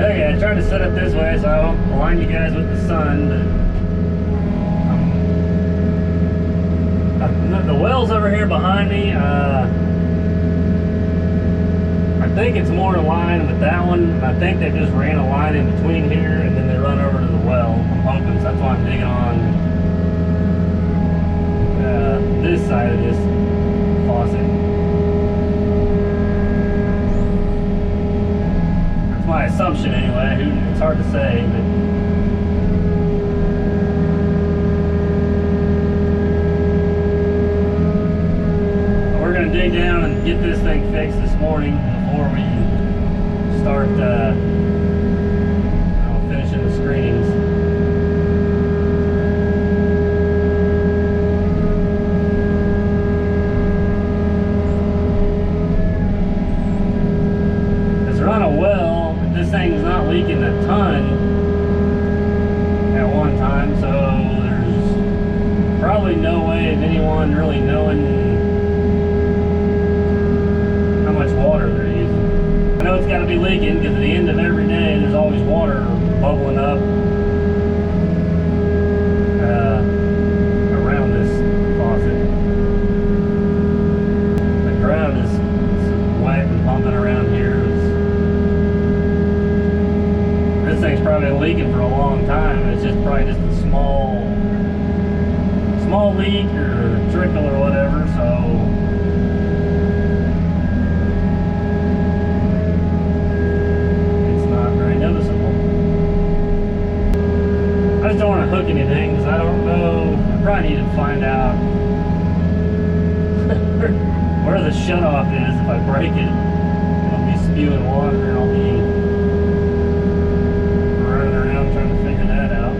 Okay, I tried to set up this way so I don't blind you guys with the sun, but the well's over here behind me. I think it's more in line with that one. I think they just ran a line in between here and then they run over to the well. I'm hoping, so that's why I'm digging on this side of this faucet. That's my assumption anyway. It's hard to say, but we're gonna dig down and get this thing fixed this morning before we start finishing the screenings. Because they're on a well, but this thing's not leaking a ton at one time, so there's probably no way of anyone really knowing water they're using. I know it's got to be leaking because at the end of every day there's always water bubbling up around this faucet. The ground is wet and pumping around here. This thing's probably been leaking for a long time. It's just probably just a small leak or trickle or whatever, so I just don't want to hook anything because I don't know. I probably need to find out where the shutoff is. If I break it, I'll be spewing water and I'll be running around trying to figure that out.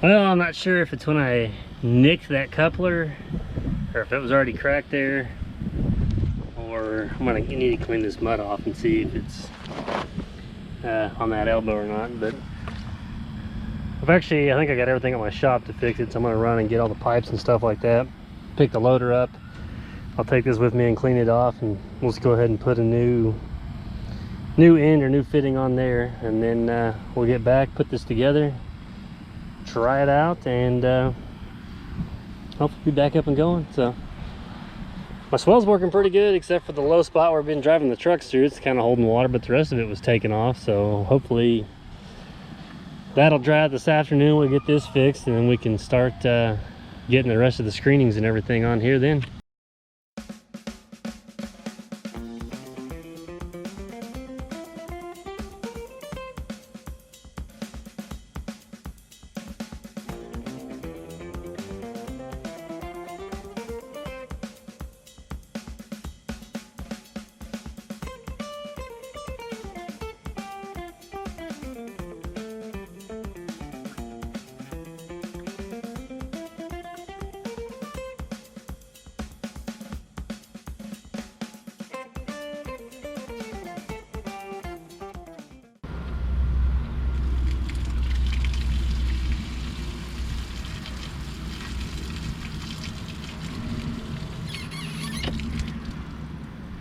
Well, I'm not sure if it's when I nicked that coupler or if it was already cracked there, or I'm gonna need to clean this mud off and see if it's on that elbow or not. But I think I got everything at my shop to fix it, so I'm gonna run and get all the pipes and stuff like that, pick the loader up. I'll take this with me and clean it off, and we'll just go ahead and put a new end or new fitting on there, and then we'll get back, put this together, try it out, and hopefully be back up and going. So my swell's working pretty good, except for the low spot where I've been driving the trucks through. It's kind of holding water, but the rest of it was taken off. So hopefully that'll dry out this afternoon. We'll get this fixed, and then we can start getting the rest of the screenings and everything on here then.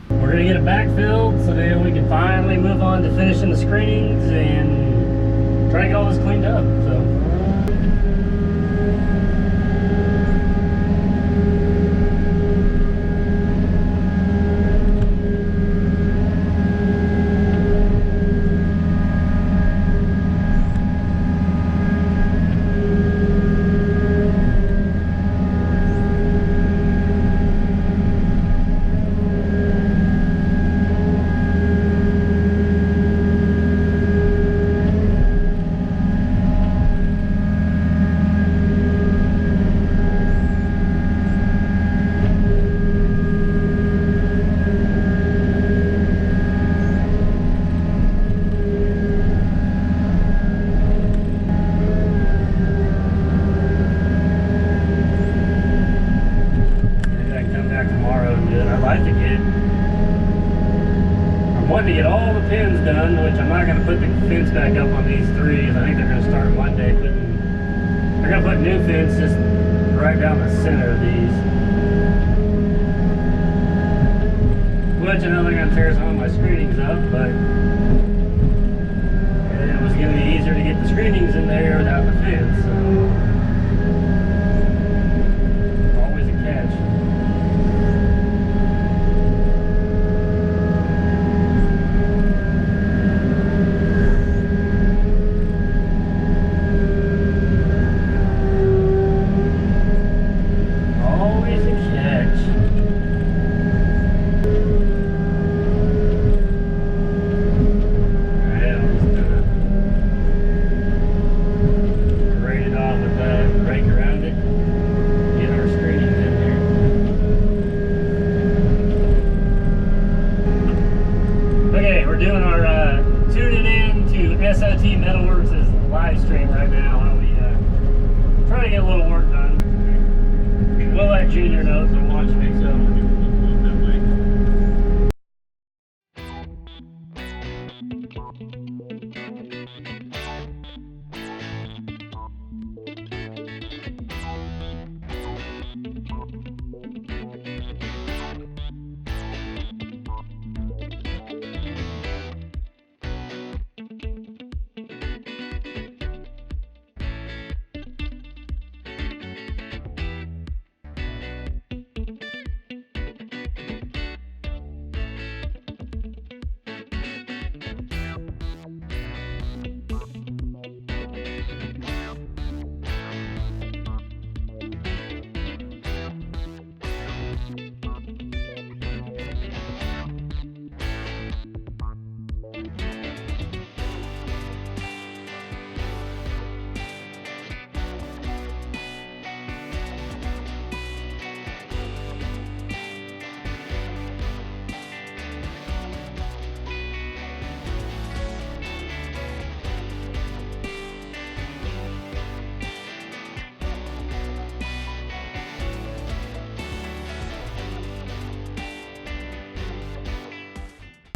We're gonna get it backfilled so then we can finally move on to finishing the screenings and try to get all this cleaned up. So. To get all the pins done, which I'm not going to put the fence back up on these three. I think they're going to start Monday they're going to put new fence just right down the center of these, which I know they're going to tear some of my screenings up, but it was going to be easier to get the screenings in there without the fence, so always a catch. S.o.t. Metalworks is live stream right now. How we trying to get a little work done. We'll let Junior know so watching me. So.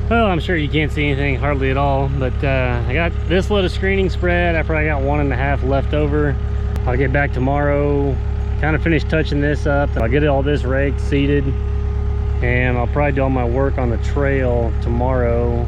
Well, I'm sure you can't see anything hardly at all, but I got this load of screening spread. I probably got 1.5 left over. I'll get back tomorrow, kind of finish touching this up. I'll get all this raked, seeded, and I'll probably do all my work on the trail tomorrow.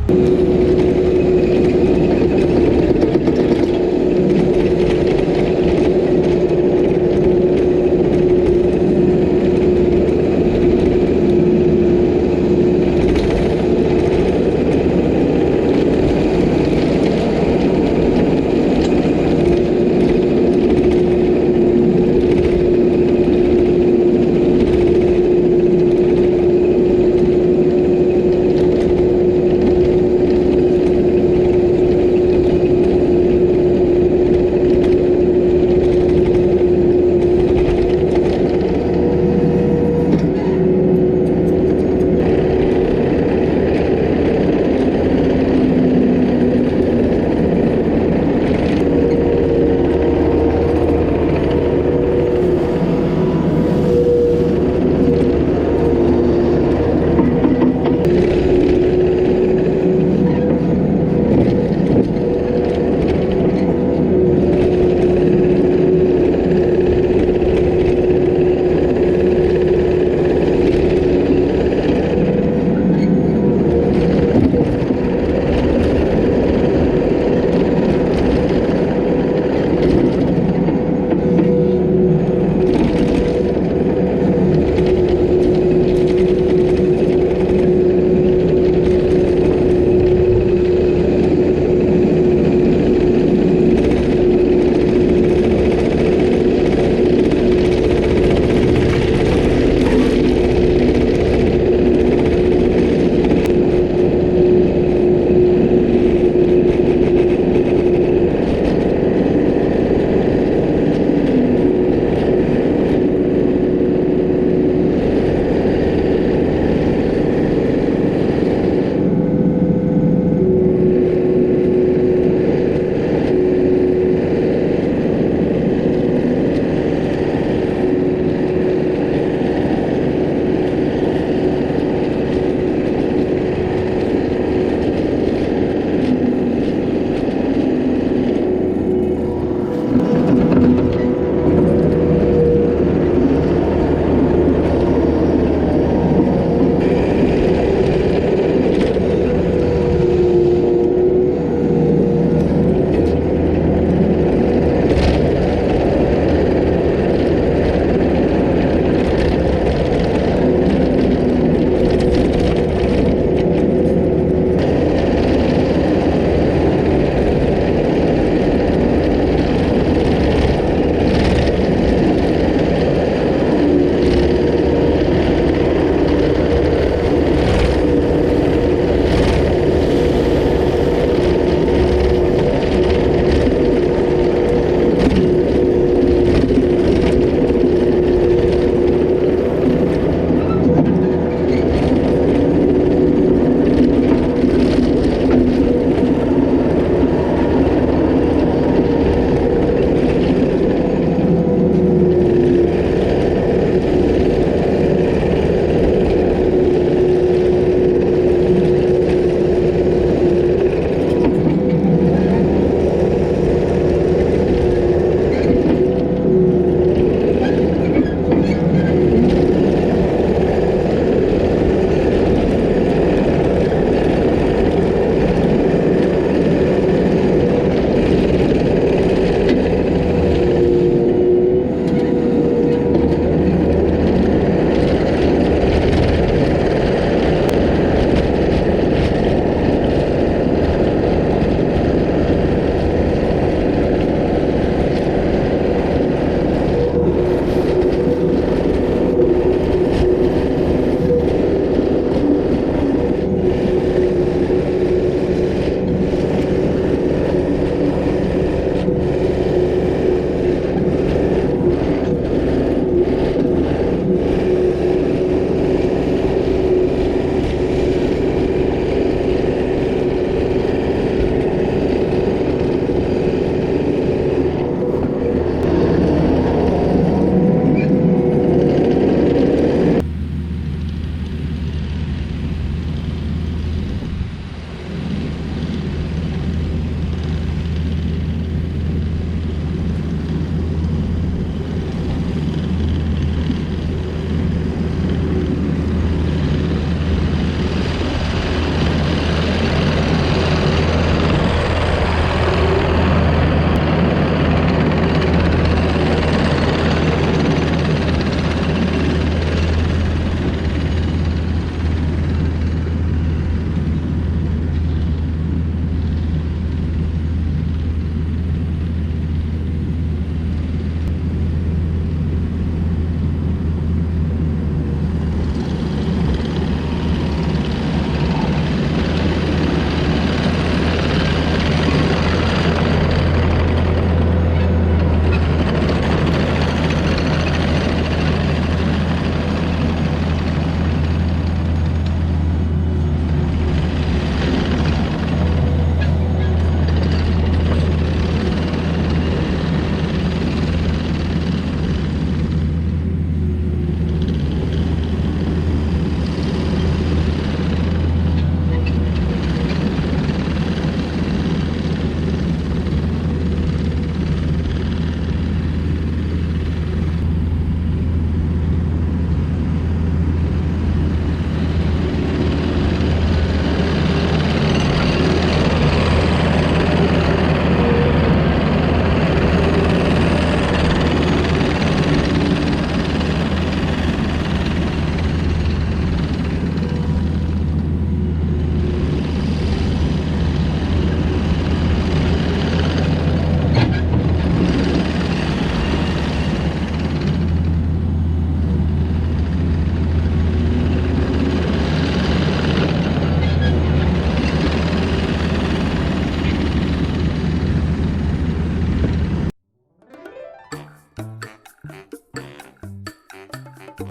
I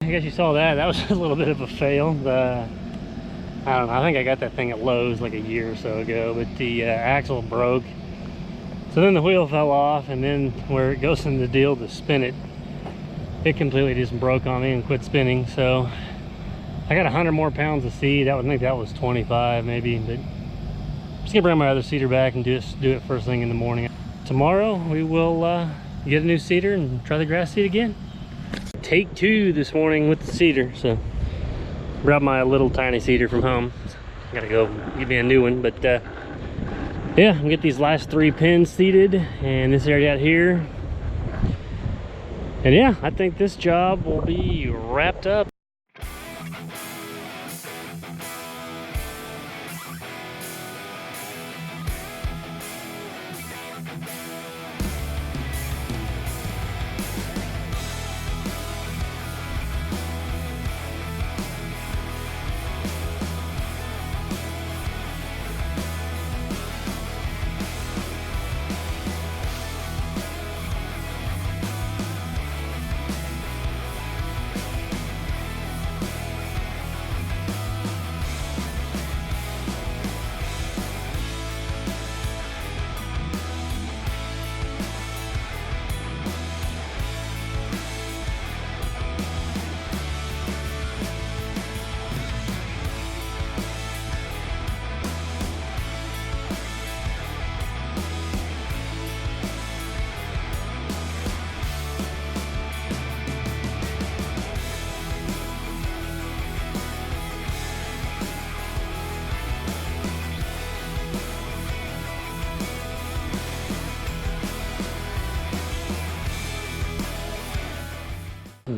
guess you saw that. That was a little bit of a fail. I don't know, I think I got that thing at Lowe's like a year or so ago, but the axle broke. So then the wheel fell off, and then where it goes in the deal to spin it, it completely just broke on me and quit spinning. So I got 100 more pounds of seed. I would think that was 25 maybe, but I'm just gonna bring my other seeder back and do it first thing in the morning. Tomorrow we will get a new seeder and try the grass seed again. Take two this morning with the seeder. So brought my little tiny seeder from home. Gotta go get me a new one, but yeah, I'm gonna get these last 3 pins seeded and this area out here. And yeah, I think this job will be wrapped up.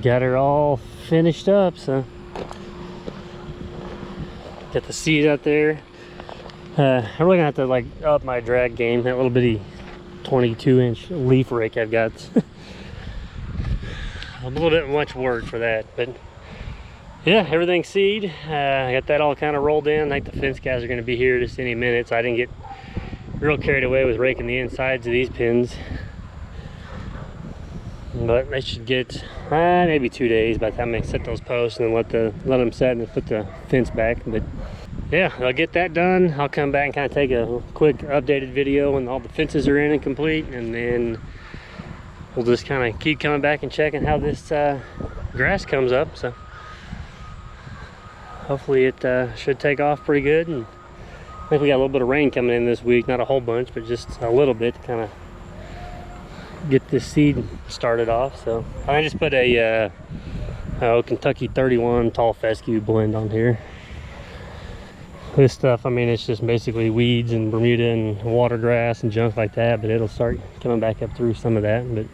Got her all finished up, so got the seed out there. I'm really gonna have to like up my drag game. That little bitty 22-inch leaf rake I've got. A little bit much work for that, but yeah, everything's seed. I got that all kind of rolled in. I think the fence guys are gonna be here just any minute, so I didn't get real carried away with raking the insides of these pins. But they should get maybe 2 days by the time they set those posts, and then let them set and put the fence back. But yeah, I'll get that done. I'll come back and kind of take a quick updated video when all the fences are in and complete, and then we'll just kind of keep coming back and checking how this grass comes up. So hopefully it should take off pretty good. And I think we got a little bit of rain coming in this week, not a whole bunch, but just a little bit to kind of get this seed started off. So I just put a Kentucky 31 tall fescue blend on here. This stuff, I mean, it's just basically weeds and Bermuda and water grass and junk like that, but it'll start coming back up through some of that. But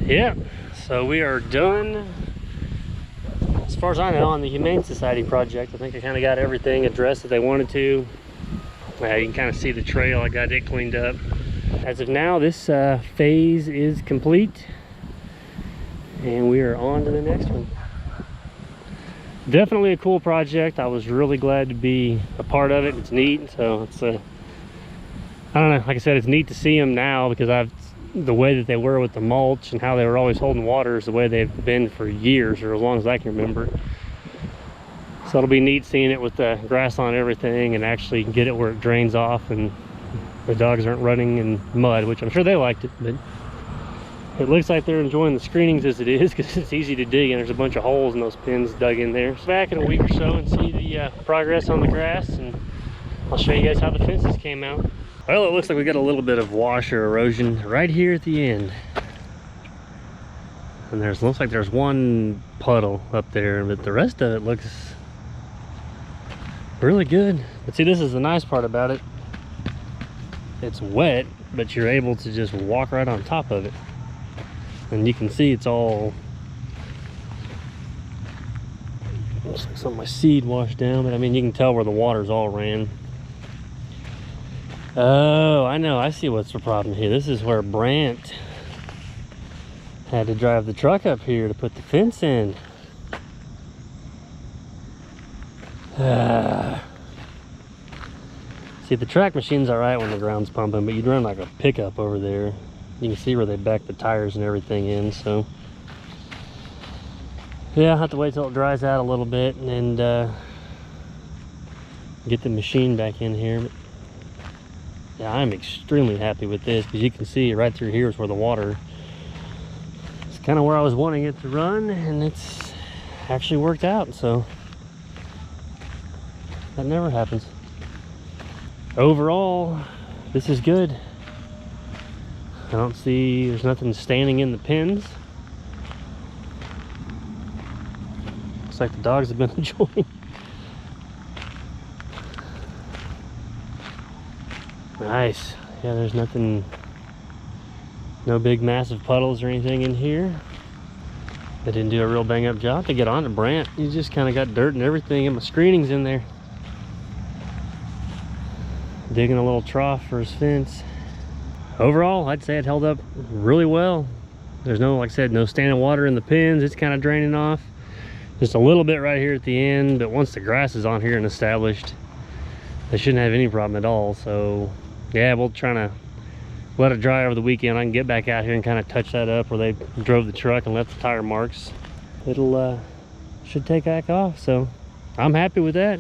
yeah, so we are done as far as I know on the Humane Society project. I think I kind of got everything addressed that they wanted to. You can kind of see the trail. I got it cleaned up. As of now, this phase is complete, and we are on to the next one. Definitely a cool project. I was really glad to be a part of it. It's neat. So it's I don't know, like I said, it's neat to see them now, because the way that they were with the mulch and how they were always holding water is the way they've been for years, or as long as I can remember. So it'll be neat seeing it with the grass on everything, and actually get it where it drains off and the dogs aren't running in mud, which I'm sure they liked it. But it looks like they're enjoying the screenings as it is, because it's easy to dig, and there's a bunch of holes in those pins dug in there. So back in a week or so and see the progress on the grass, and I'll show you guys how the fences came out. Well, it looks like we got a little bit of wash or erosion right here at the end. And looks like there's one puddle up there, but the rest of it looks really good. But see, this is the nice part about it. It's wet, but you're able to just walk right on top of it. And you can see it's all, looks like some of my seed washed down, but I mean, you can tell where the water's all ran. Oh, I know, I see what's the problem here. This is where Brant had to drive the truck up here to put the fence in. See, the track machine's alright when the ground's pumping, but you'd run like a pickup over there. You can see where they back the tires and everything in, so yeah, I'll have to wait till it dries out a little bit and get the machine back in here. But yeah, I'm extremely happy with this because you can see right through here is where the water, it's kind of where I was wanting it to run, and it's actually worked out, so that never happens. Overall, this is good. I don't see, there's nothing standing in the pens. Looks like the dogs have been enjoying. Nice. Yeah, there's nothing, no big massive puddles or anything in here. They didn't do a real bang up job to get on it, Brant. You just kind of got dirt and everything, and my screening's in there. Digging a little trough for his fence. Overall, I'd say it held up really well. There's no, like I said, no standing water in the pens. It's kind of draining off. Just a little bit right here at the end, but once the grass is on here and established, they shouldn't have any problem at all. So yeah, we'll try to let it dry over the weekend. I can get back out here and kind of touch that up where they drove the truck and left the tire marks. It'll should take back off, so I'm happy with that.